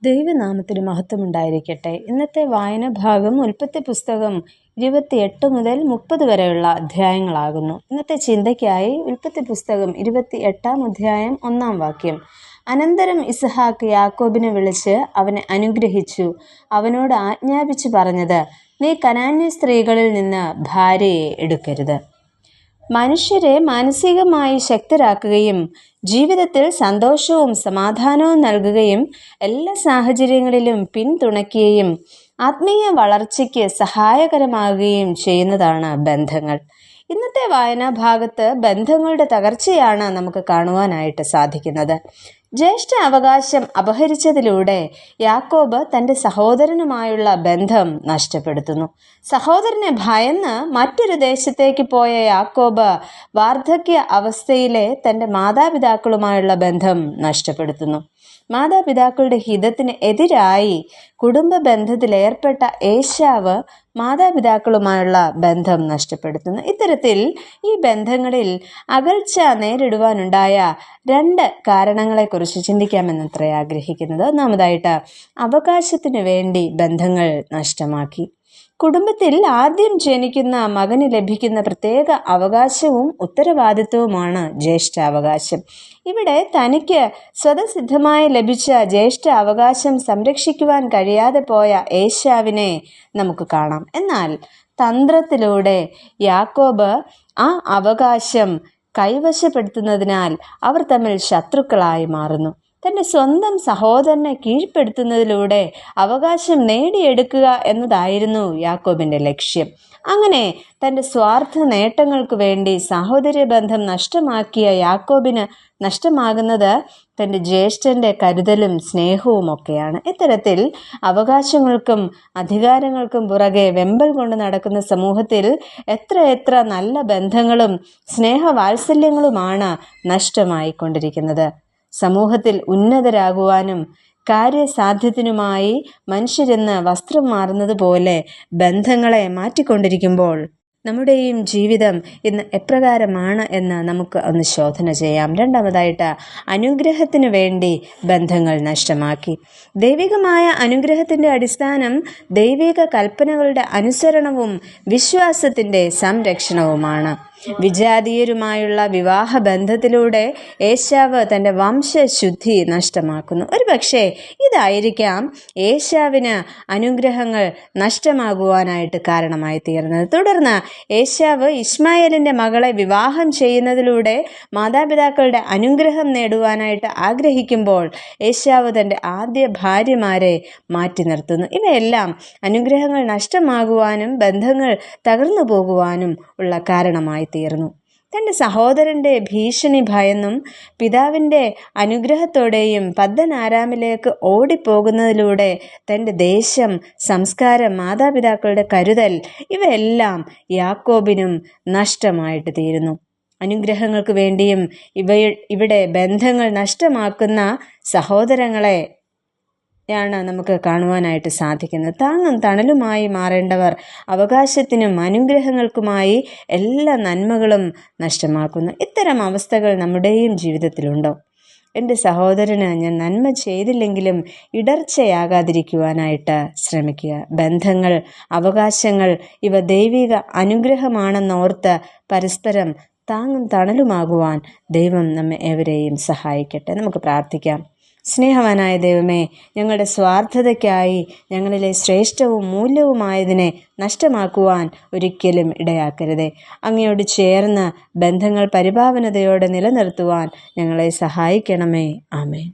ദൈവനാമത്തിന് മഹത്വമുണ്ടായിരിക്കട്ടെ. ഇന്നത്തെ വായന ഭാഗം ഉൽപ്പത്തി പുസ്തകം 28 മുതൽ 30 വരെയുള്ള അധ്യായങ്ങളാകുന്നു. ഇന്നത്തെ ചിന്തയ്ക്കായി ഉൽപ്പത്തി പുസ്തകം 28 അധ്യായം 1 വാക്യം. അനന്തരം ഇസ്ഹാക്ക് യാക്കോബിനെ വിളിച്ച് അവനെ അനുഗ്രഹിച്ചു. അവനോട് ആജ്ഞാപിച്ചു പറഞ്ഞത്, നീ കനാന്യ സ്ത്രീകളിൽ നിന്ന് ഭാര്യയെ എടുക്കരുത്. മനുഷ്യരെ മാനസികമായി ശക്തരാക്കുകയും ജീവിതത്തിൽ സന്തോഷവും സമാധാനവും നൽകുകയും എല്ലാ സാഹചര്യങ്ങളിലും പിന്തുണയ്ക്കുകയും ആത്മീയ വളർച്ചയ്ക്ക് സഹായകരമാകുകയും ചെയ്യുന്നതാണ് ബന്ധങ്ങൾ. ഇന്നത്തെ വായനാ ഭാഗത്ത് ബന്ധങ്ങളുടെ തകർച്ചയാണ് നമുക്ക് കാണുവാനായിട്ട് സാധിക്കുന്നത്. ജ്യേഷ്ഠ അവകാശം അപഹരിച്ചതിലൂടെ യാക്കോബ് തൻ്റെ സഹോദരനുമായുള്ള ബന്ധം നഷ്ടപ്പെടുത്തുന്നു. സഹോദരനെ ഭയന്ന് മറ്റൊരു ദേശത്തേക്ക് പോയ യാക്കോബ് വാർദ്ധക്യ അവസ്ഥയിലെ തൻ്റെ മാതാപിതാക്കളുമായുള്ള ബന്ധം നഷ്ടപ്പെടുത്തുന്നു. മാതാപിതാക്കളുടെ ഹിതത്തിന് എതിരായി കുടുംബ ബന്ധത്തിലേർപ്പെട്ട ഏശാവ് മാതാപിതാക്കളുമായുള്ള ബന്ധം നഷ്ടപ്പെടുത്തുന്നു. ഇത്തരത്തിൽ ഈ ബന്ധങ്ങളിൽ അകൽച്ച നേരിടുവാനുണ്ടായ 2 കാരണങ്ങളെക്കുറിച്ച് ചിന്തിക്കാമെന്നത്ര ആഗ്രഹിക്കുന്നത്. ഒന്നാമതായിട്ട്, അവകാശത്തിനു വേണ്ടി ബന്ധങ്ങൾ നഷ്ടമാക്കി. കുടുംബത്തിൽ ആദ്യം ജനിക്കുന്ന മകന് ലഭിക്കുന്ന പ്രത്യേക അവകാശവും ഉത്തരവാദിത്വവുമാണ് ജ്യേഷ്ഠാവകാശം. ഇവിടെ തനിക്ക് സ്വതസിദ്ധമായി ലഭിച്ച ജ്യേഷ്ഠ അവകാശം സംരക്ഷിക്കുവാൻ കഴിയാതെ പോയ ഏശാവിനെ നമുക്ക് കാണാം. എന്നാൽ തന്ത്രത്തിലൂടെ യാക്കോബ് ആ അവകാശം കൈവശപ്പെടുത്തുന്നതിനാൽ അവർ തമ്മിൽ ശത്രുക്കളായി മാറുന്നു. തൻ്റെ സ്വന്തം സഹോദരനെ കീഴ്പ്പെടുത്തുന്നതിലൂടെ അവകാശം നേടിയെടുക്കുക എന്നതായിരുന്നു യാക്കോബിൻ്റെ ലക്ഷ്യം. അങ്ങനെ തൻ്റെ സ്വാർത്ഥ നേട്ടങ്ങൾക്ക് വേണ്ടി സഹോദര്യ ബന്ധം നഷ്ടമാക്കിയ യാക്കോബിന് നഷ്ടമാകുന്നത് തൻ്റെ ജ്യേഷ്ഠൻ്റെ കരുതലും സ്നേഹവും ഒക്കെയാണ്. ഇത്തരത്തിൽ അവകാശങ്ങൾക്കും അധികാരങ്ങൾക്കും പുറകെ വെമ്പൽ കൊണ്ട് നടക്കുന്ന സമൂഹത്തിൽ എത്ര നല്ല ബന്ധങ്ങളും സ്നേഹവാത്സല്യങ്ങളുമാണ് നഷ്ടമായിക്കൊണ്ടിരിക്കുന്നത്. സമൂഹത്തിൽ ഉന്നതരാകുവാനും കാര്യസാധ്യത്തിനുമായി മനുഷ്യരെന്ന് വസ്ത്രം മാറുന്നത് പോലെ ബന്ധങ്ങളെ മാറ്റിക്കൊണ്ടിരിക്കുമ്പോൾ നമ്മുടെയും ജീവിതം ഇന്ന് എപ്രകാരമാണ് എന്ന് നമുക്ക് ഒന്ന് ശോധന ചെയ്യാം. രണ്ടാമതായിട്ട്, അനുഗ്രഹത്തിന് വേണ്ടി ബന്ധങ്ങൾ നഷ്ടമാക്കി. ദൈവികമായ അനുഗ്രഹത്തിൻ്റെ അടിസ്ഥാനം ദൈവിക കൽപ്പനകളുടെ അനുസരണവും വിശ്വാസത്തിൻ്റെ സംരക്ഷണവുമാണ്. വിജാതീയരുമായുള്ള വിവാഹ ബന്ധത്തിലൂടെ ഏശാവ് തൻ്റെ വംശശുദ്ധി നഷ്ടമാക്കുന്നു. ഒരുപക്ഷെ ഇതായിരിക്കാം ഏശാവിന് അനുഗ്രഹങ്ങൾ നഷ്ടമാകുവാനായിട്ട് കാരണമായി തീർന്നത്. തുടർന്ന് ഏശാവ് ഇശ്മായേലിൻ്റെ മകളെ വിവാഹം ചെയ്യുന്നതിലൂടെ മാതാപിതാക്കളുടെ അനുഗ്രഹം നേടുവാനായിട്ട് ആഗ്രഹിക്കുമ്പോൾ ഏശാവ് തൻ്റെ ആദ്യ ഭാര്യമാരെ മാറ്റി നിർത്തുന്നു. ഇവയെല്ലാം അനുഗ്രഹങ്ങൾ നഷ്ടമാകുവാനും ബന്ധങ്ങൾ തകർന്നു പോകുവാനും ഉള്ള കാരണമായി തീർന്നു. തൻ്റെ സഹോദരൻ്റെ ഭീഷണി ഭയന്നും പിതാവിൻ്റെ അനുഗ്രഹത്തോടെയും പദ്ദൻആരാമിലേക്ക് ഓടിപ്പോകുന്നതിലൂടെ തൻ്റെ ദേശം, സംസ്കാരം, മാതാപിതാക്കളുടെ കരുതൽ ഇവയെല്ലാം യാക്കോബിനും നഷ്ടമായിട്ട് തീരുന്നു. അനുഗ്രഹങ്ങൾക്ക് വേണ്ടിയും ഇവിടെ ബന്ധങ്ങൾ നഷ്ടമാക്കുന്ന സഹോദരങ്ങളെ യാണ് നമുക്ക് കാണുവാനായിട്ട് സാധിക്കുന്നത്. താങ്ങും തണലുമായി മാറേണ്ടവർ അവകാശത്തിനും അനുഗ്രഹങ്ങൾക്കുമായി എല്ലാ നന്മകളും നഷ്ടമാക്കുന്നു. ഇത്തരം അവസ്ഥകൾ നമ്മുടെയും ജീവിതത്തിലുണ്ടോ? എൻ്റെ സഹോദരന് ഞാൻ നന്മ ചെയ്തില്ലെങ്കിലും ഇടർച്ചയാകാതിരിക്കുവാനായിട്ട് ശ്രമിക്കുക. ബന്ധങ്ങൾ, അവകാശങ്ങൾ ഇവ ദൈവിക അനുഗ്രഹമാണെന്നോർത്ത് പരസ്പരം താങ്ങും തണലുമാകുവാൻ ദൈവം നമ്മെ ഏവരെയും സഹായിക്കട്ടെ. നമുക്ക് പ്രാർത്ഥിക്കാം. സ്നേഹവാനായ ദൈവമേ, ഞങ്ങളുടെ സ്വാർത്ഥതയ്ക്കായി ഞങ്ങളിലെ ശ്രേഷ്ഠവും മൂല്യവുമായതിനെ നഷ്ടമാക്കുവാൻ ഒരിക്കലും ഇടയാക്കരുതേ. അങ്ങയോട് ചേർന്ന് ബന്ധങ്ങൾ പരിഭാവനതയോടെ നിലനിർത്തുവാൻ ഞങ്ങളെ സഹായിക്കണമേ. ആമേൻ.